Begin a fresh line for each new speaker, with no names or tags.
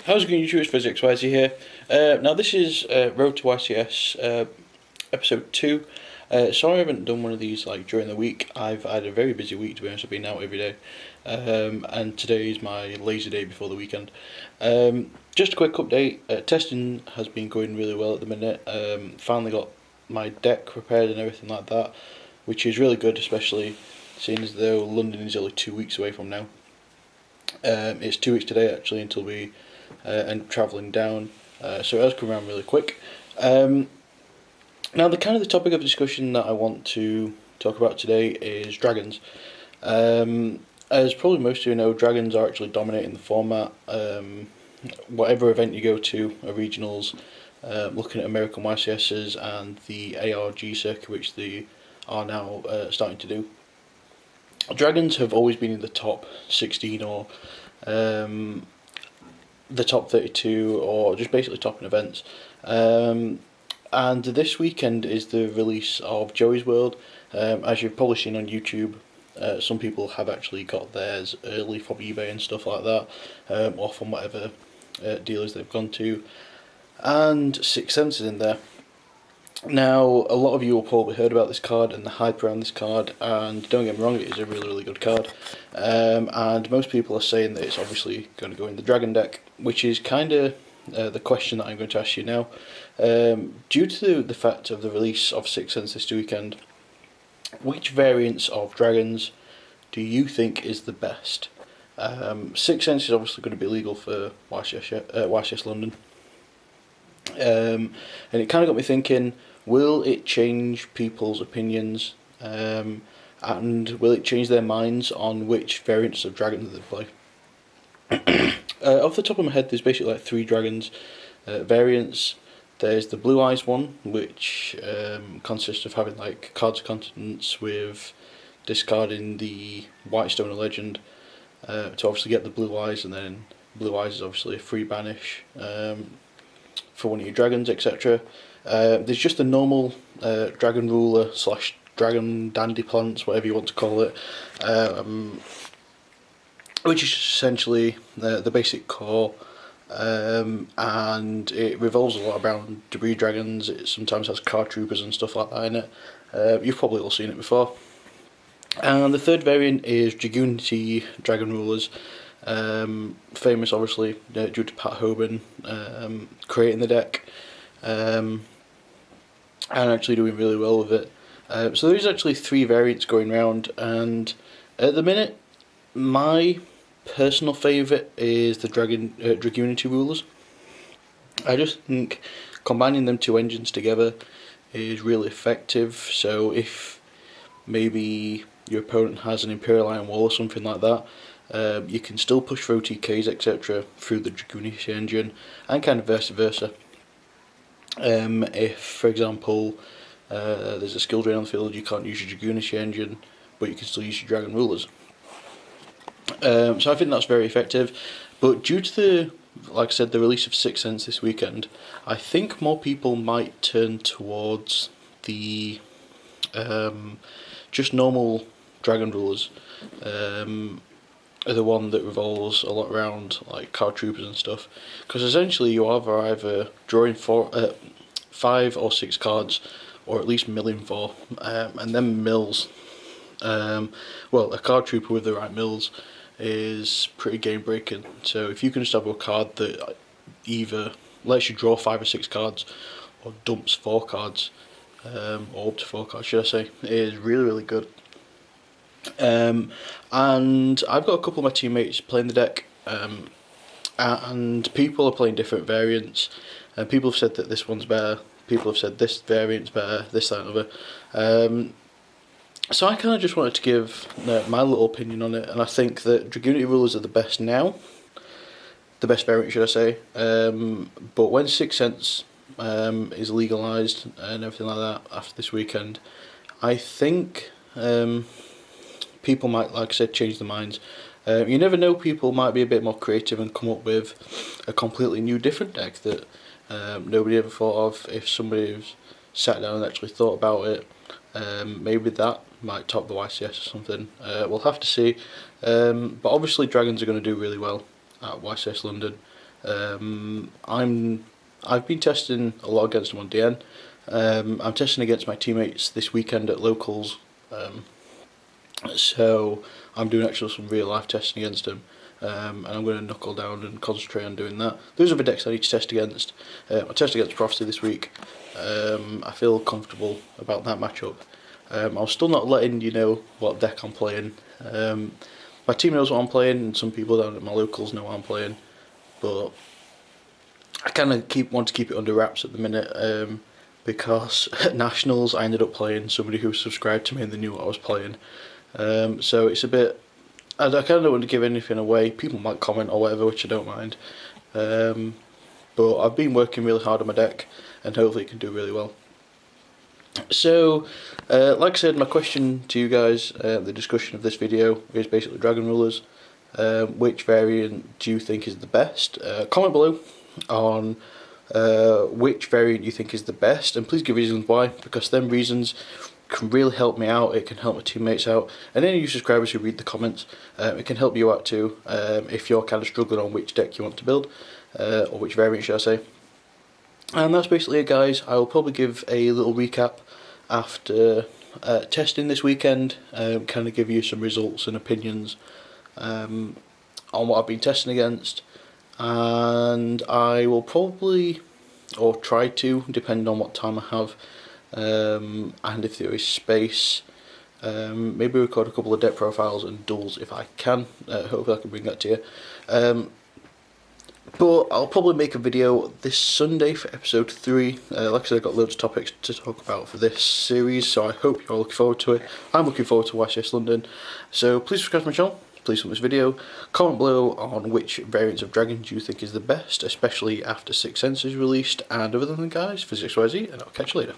How's it going, YouTube? It's FuzzyXYZ here. Now this is Road to YCS episode 2. Sorry I haven't done one of these like during the week. I've had a very busy week, to be honest. I've been out every day, and today is my lazy day before the weekend. Just a quick update. Testing has been going really well at the minute. Finally got my deck repaired and everything like that, which is really good, especially seeing as though London is only 2 weeks away from now. It's 2 weeks today actually until we end up travelling down, so it has come around really quick. Now the topic of discussion that I want to talk about today is dragons. As probably most of you know, dragons are actually dominating the format. Whatever event you go to, regionals, looking at American YCS's and the ARG circuit, which they are now starting to do. Dragons have always been in the top 16 or the top 32 or just basically topping events. And this weekend is the release of Joey's World. As you've probably seen on YouTube, some people have actually got theirs early from eBay and stuff like that, or from whatever dealers they've gone to. And 6th is in there. Now, a lot of you will probably heard about this card and the hype around this card, and don't get me wrong, it is a really good card. And most people are saying that it's obviously going to go in the Dragon deck, which is kind of the question that I'm going to ask you now. Due to the fact of the release of 6th this weekend, which variants of Dragons do you think is the best? 6th is obviously going to be illegal for YCS London. And it kind of got me thinking, will it change people's opinions, and will it change their minds on which variants of dragons they play? Off the top of my head, there's basically like 3 dragons variants. There's the Blue Eyes one, which consists of having like cards of continents with discarding the White Stone of Legend to obviously get the Blue Eyes, and then Blue Eyes is obviously a free banish for one of your dragons, etc. There's just a normal dragon ruler / dragon dandy plants, whatever you want to call it, which is essentially the basic core, and it revolves a lot around debris dragons. It sometimes has card troopers and stuff like that in it. You've probably all seen it before. And the third variant is Dragoonity Dragon Rulers, famous obviously due to Pat Hoban creating the deck, and actually doing really well with it. So there's actually 3 variants going around, and at the minute my personal favourite is the Dragoonity Rulers. I just think combining them 2 engines together is really effective. So if maybe your opponent has an Imperial Iron Wall or something like that, you can still push for OTKs etc. through the Dragoonity engine, and kind of vice versa. If, for example, there's a skill drain on the field, you can't use your Dragoonity engine, but you can still use your Dragon Rulers. So I think that's very effective. But due to the, like I said, the release of 6th this weekend, I think more people might turn towards the just normal Dragon Rulers. The one that revolves a lot around like card troopers and stuff, because essentially you are either drawing 5 or 6 cards, or at least milling 4, and then mills. Well, a card trooper with the right mills is pretty game breaking. So if you can just have a card that either lets you draw 5 or 6 cards, or dumps 4 cards, or up to 4 cards should I say, it is really good. And I've got a couple of my teammates playing the deck, and people are playing different variants, and people have said that this one's better, people have said this variant's better, this, that and other. So I kind of just wanted to give my little opinion on it, and I think that Dragoonity Rulers are the best now, the best variant should I say, but when 6th is legalised and everything like that after this weekend, I think people might, like I said, change their minds. You never know, people might be a bit more creative and come up with a completely new different deck that nobody ever thought of. If somebody's sat down and actually thought about it, maybe that might top the YCS or something. We'll have to see. But obviously dragons are going to do really well at YCS London. I've been testing a lot against them on DN. I'm testing against my teammates this weekend at locals, so I'm doing actually some real life testing against them, and I'm going to knuckle down and concentrate on doing that. Those other decks I need to test against. I test against Prophecy this week. I feel comfortable about that matchup. I'm still not letting you know what deck I'm playing. My team knows what I'm playing, and some people down at my locals know what I'm playing, but I kind of want to keep it under wraps at the minute, because at Nationals I ended up playing somebody who subscribed to me and they knew what I was playing. So it's a bit, I kind of don't want to give anything away. People might comment or whatever, which I don't mind. But I've been working really hard on my deck, and hopefully it can do really well. So, like I said, my question to you guys, the discussion of this video is basically Dragon Rulers. Which variant do you think is the best? Comment below on which variant you think is the best, and please give reasons why, because them reasons can really help me out. It can help my teammates out, and any of you subscribers who read the comments, it can help you out too, if you're kind of struggling on which deck you want to build, or which variant should I say. And that's basically it, guys. I will probably give a little recap after testing this weekend, kind of give you some results and opinions on what I've been testing against, and I will probably, or try to, depending on what time I have, and if there is space, maybe record a couple of deck profiles and duels if I can. Hopefully I can bring that to you. But I'll probably make a video this Sunday for episode 3. Like I said, I've got loads of topics to talk about for this series, so I hope you're all looking forward to it. I'm looking forward to YCS London. So please subscribe to my channel, please like this video, comment below on which variants of Dragons you think is the best, especially after 6th Sense is released, and other than that, guys, FuzzyXYZ, and I'll catch you later.